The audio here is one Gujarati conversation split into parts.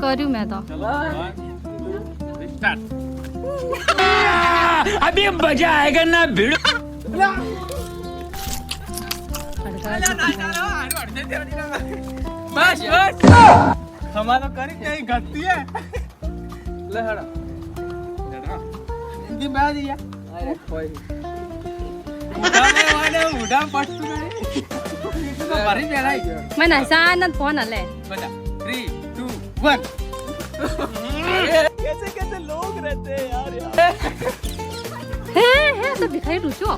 કર્યું મેં તો अभी मजा आएगा ना भिड़ बस बस हमारा करी नहीं घटती है ले हड़ा हिंदी में दिया अरे कोई उड़ा पट्टू नहीं तो भरी मेरा ही મને સાનત ફોન હલે बता 3 2 1 कैसे कैसे लोग रहते हैं यार હે હે તો દેખાઈ રહ્યું છો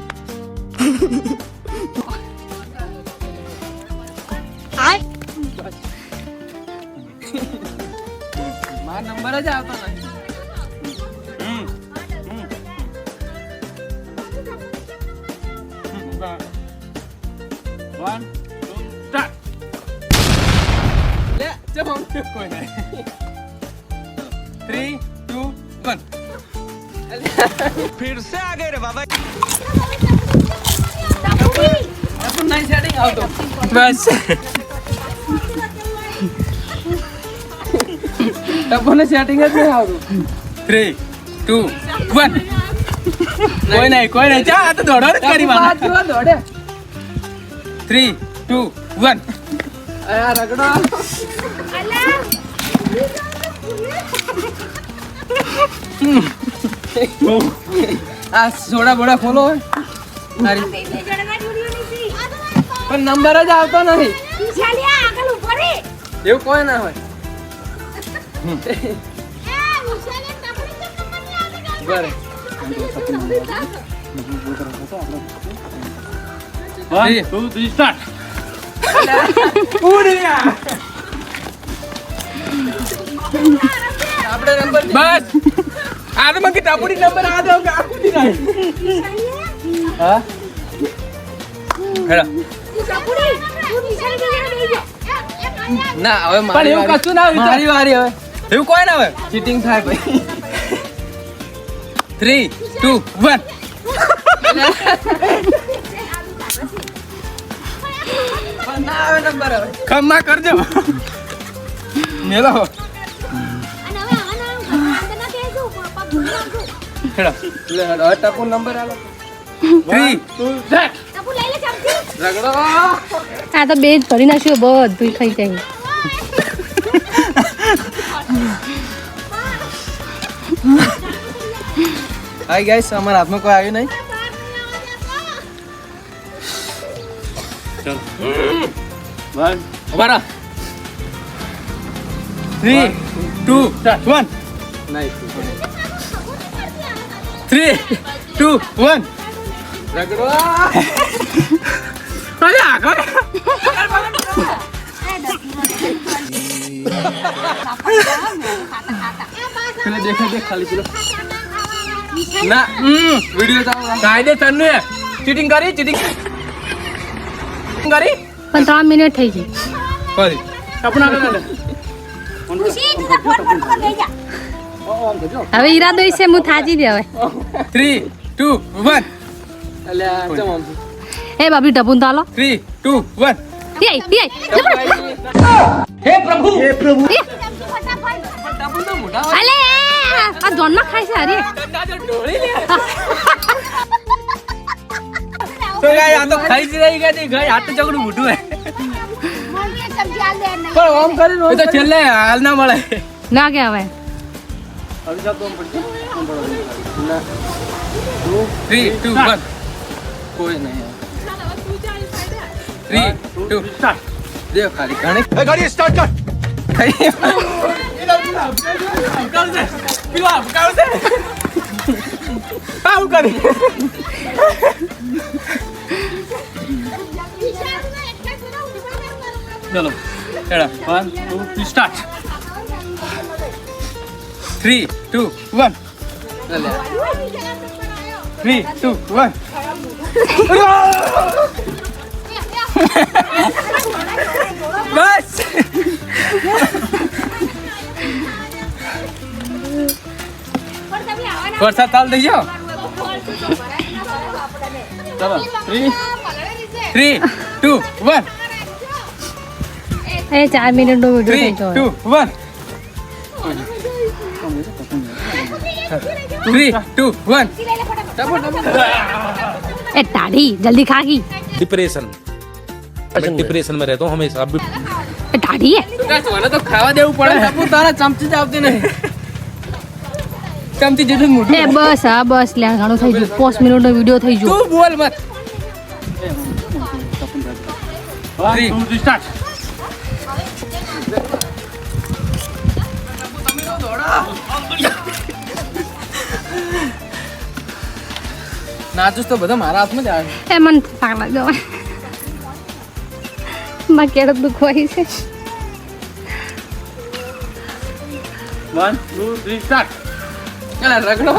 આય मार नंबर જ આવતો નહીં वन टू स्टार्ट ले जब हम कोई नहीं 3 2 1 फिर से आ गए रे बाबा अपन नहीं सेटिंग આવતો બસ તપોને સેટિંગ જ નહીં આવતું 3 2 1 કોઈ નહીં ચા આ તો દોડો જ કરી વાળા દોડે 3 2 1 આ રગડો આ સોડા બોડા ખોલો પણ નંબર જ આવતો નહીં એવું કોઈ ના હોય બરે 1 2 3 સ્ટાર્ટ ઉડ્યા આપણે નંબર બસ આ તો મકે ટાપુડી નંબર આ દો કે આખું દી નહીં હા હેડા ના હવે મારી એવું કશું ના મારી વારી હવે એવું કોઈ ના હવે ચીટિંગ થાય ભાઈ 3 2 1 ના આવે નંબર હવે ખમ્મા કરજો મેલો હેડા લે હેડા ટાપુ નંબર આલો 3 2 1 ટાપુ લઈ લે ચમચી રગડો આ તો બે જ ભરી નાખ્યું બધું ખાઈ જાય હાય ગાઈસ અમારા હાથમાં કોઈ આવ્યું નહીં ચલ 1 ઉભારા 3 2 1 નાઈસ 3 2 1 રગડો અરે આગળ પેલે દેખા દેખ ખાલી પેલો ના વિડિયો ચાલો કાયદે તન્નુ ચીટિંગ કરી પણ 3 મિનિટ થઈ ગઈ કરી આપણા આગળ હવે ઈરાદો છે હું થાજી દે હવે 3 2 1 અલ્યા ચમ એ બાબી ડબુન તો હાલો 3 2 1 પીઆઈ हे प्रभु ડબું તો મોઢા અલે આ જોનમાં ખાય છે અરે ઢોળી લે તો ગાય આ તો ખાઈ જ રહી ગઈ ગાય હાથ તો ચકડું મોઢું હે પણ ઓમ કરીને તો છેલ્લે હાલ ના મળે ના કે હવે અભી જા તો ઓમ પડશે ના 3 2 1 કોઈ નહીં 3 2 સ્ટાર્ટ દેખ ખાલી ઘણી गाड़ी स्टार्ट कर આવું કરી ચલો હેડા 1 2 3 સ્ટાર્ટ 3 2 1 3 2 1 બસ વરસાદ ચાલ દઈ જાઓ ચલો 3 2 2 1 એ 4 મિનિટનો વિડિયો 3 થઈ ગયો 2 1 3 2 1 એ તાડી જલ્દી ખાગી डिप्रेशन डिप्रेशन में रहता हूँ हमेशा अभी એ તાડી હે મને તો ખાવા દેવું પડે ટપુ તારા ચમચી જ આવતી નહીં ચમચી જેટલું મોઢું એ બસ હા બસ લે ઘણું થઈ ગયું 5 મિનિટનો વિડિયો થઈ ગયો તું બોલ મત 3 2 સ્ટાર્ટ નાચુસ તો બધા મારા હાથમાં જ આવે એ મન પાગલા જવાય માં કેડક દુખવાય છે 1 2 3 સ્ટાર્ટ ચાલ રગડો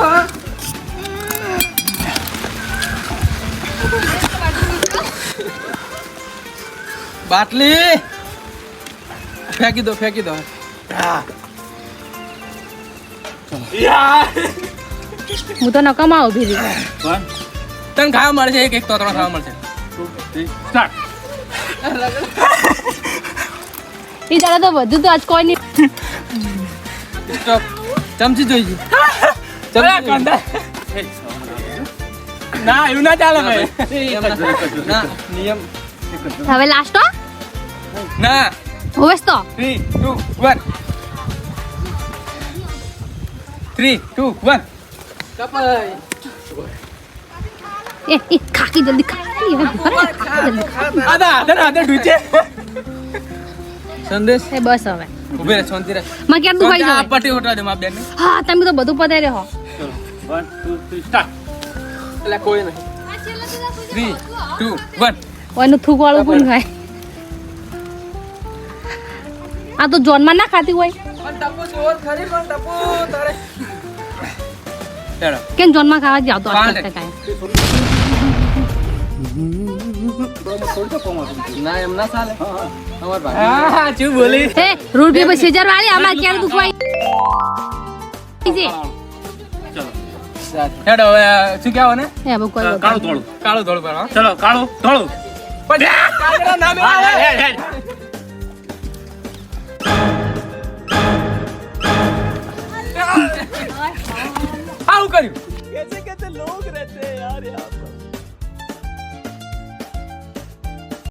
બાટલી ફેંકી દો હું તો નકામાં ઉભી રહી તને ખાવા મળશે એક તોતરો ખાવા મળશે સ્ટાર્ટ એ તારા તો વધુ તો આજ કોઈ નહીં સ્ટોપ ચમચી જોઈ ના એવું ના ચાલે ભાઈ ના નિયમ હવે લાસ્ટ ના હોવેસ તો 3 2 1 3 2 1 કપાઈ એ ખાકી જલ્દી ખાકી જલ્દી આદા ઢૂચે સંદેશ એ બસ હવે ઉભે રહે શાંતિ રાખ માં ક્યાં દુખાઈ આ જાય પટ્ટી ઉઠવા દે માપ બેન હા તમે તો બધું પતાઈ રહ્યો 1 2 3 સ્ટાર્ટ એટલે કોઈ નહીં 3 2 1 ઓનું થૂક વાળું કોણ ખાય આ તો જોનમાં ના ખાતી હોય પણ ટપુ જોર ખરી પણ ટપુ તારે ચાલો કેમ જોનમાં ખાવા જાવ તો પાંચ. ના એમ ના ચાલે અમાર ભાઈ હા શું બોલી એ રૂલ પેપર સેજર વાળી આમાં ક્યાં દુખવાય છે હેડો હવે શું કહેવો ને એ હવે કોઈ कालो तोड़ो કાળું ધોળું પર चलो कालो तोड़ो કાળા નામે આવું કર્યું कैसे कैसे लोग रहते हैं यार